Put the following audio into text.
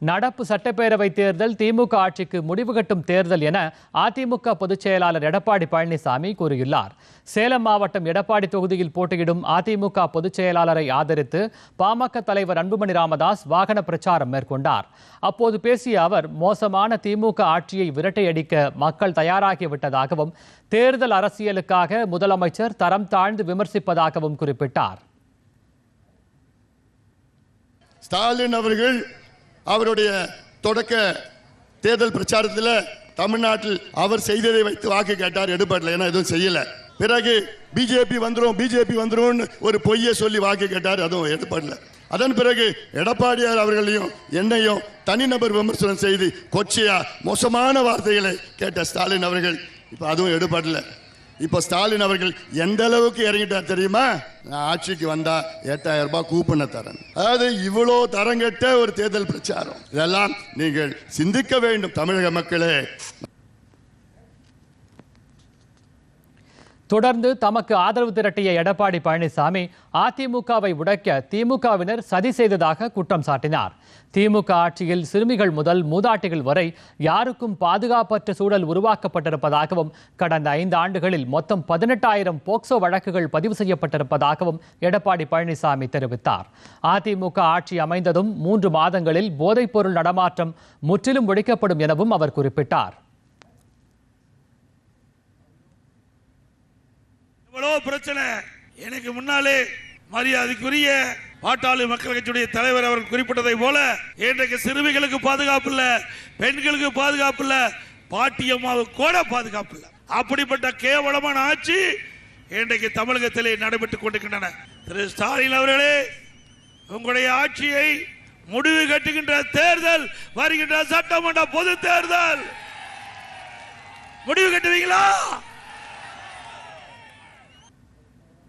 நடப்பு சட்டப்பேரவை தேர்தல் திமுக ஆட்சிக்கு முடிவு கட்டும் தேர்தல் என அதிமுக பொதுச் செயலாளர் எடப்பாடி பழனிசாமி கூறியுள்ளார். சேலம் மாவட்டம் எடப்பாடி தொகுதியில் போட்டியிடும் அதிமுக பொதுச் செயலாளரை ஆதரித்து பாமக தலைவர் அன்புமணி ராமதாஸ் வாகன பிரச்சாரம் மேற்கொண்டார். அப்போது பேசிய அவர், மோசமான திமுக ஆட்சியை விரட்டையடிக்க மக்கள் தயாராகிவிட்டதாகவும் தேர்தல் அரசியலுக்காக முதலமைச்சர் தரம் தாழ்ந்து விமர்சிப்பதாகவும் குறிப்பிட்டார். ஸ்டாலின் அவர்கள் அவருடைய தொடக்க தேர்தல் பிரச்சாரத்தில் தமிழ்நாட்டில் அவர் செய்ததை வைத்து வாக்கு கேட்டார். எடுபடல, ஏன்னா எதுவும் செய்யல. பிறகு பிஜேபி வந்துரும் ஒரு பொய்யை சொல்லி வாக்கு கேட்டார், அதுவும் எடுபடல. அதன் பிறகு எடப்பாடியார் அவர்களையும் என்னையும் தனிநபர் விமர்சனம் செய்து கொச்சையா மோசமான வார்த்தைகளை கேட்ட ஸ்டாலின் அவர்கள் இப்ப அதுவும் எடுபடல. இப்ப ஸ்டாலின் அவர்கள் எந்த அளவுக்கு இறங்கிட்டார் தெரியுமா? நான் ஆட்சிக்கு வந்தா 8000 ரூபாய் கூப்பனை தரேன். அதாவது இவ்வளோ தரங்கெட்ட ஒரு தேர்தல் பிரச்சாரம். இதெல்லாம் நீங்கள் சிந்திக்க வேண்டும் தமிழக மக்களே. தொடர்ந்து தமக்கு ஆதரவு திரட்டிய எடப்பாடி பழனிசாமி அதிமுகவை உடைக்க திமுகவினர் சதி செய்ததாக குற்றம் சாட்டினார். திமுக ஆட்சியில் சிறுமிகள் முதல் மூதாட்டிகள் வரை யாருக்கும் பாதுகாப்பற்ற சூழல் உருவாக்கப்பட்டிருப்பதாகவும் கடந்த 5 ஆண்டுகளில் மொத்தம் 18,000 போக்சோ வழக்குகள் பதிவு செய்யப்பட்டிருப்பதாகவும் எடப்பாடி பழனிசாமி தெரிவித்தார். அதிமுக ஆட்சி அமைந்ததும் 3 மாதங்களில் போதைப்பொருள் நடமாட்டம் முற்றிலும் ஒழிக்கப்படும் எனவும் அவர் குறிப்பிட்டார். பிரச்சனை எனக்கு முன்னாலே மரியாதைக்குரிய பாட்டாளி மக்கள் கட்சியுடைய தலைவர் அவர்கள் குறிப்பிட்டதை போல இன்றைக்கு சிறுமிகளுக்கு பாதுகாப்பு இல்ல, பெண்களுக்கு பாதுகாப்பு இல்ல, பாட்டியம்மாவுக்கு கூட பாதுகாப்பு இல்ல. அப்படிப்பட்ட கேவலமான ஆட்சி இன்றைக்கு தமிழகத்திலே நடைபெற்றுக் கொண்டிருக்கின்றன. திரு ஸ்டாலின் அவர்களே, உங்களுடைய ஆட்சியை முடிவு கட்டுகின்ற தேர்தல் வருகின்ற சட்டமன்ற பொது தேர்தல்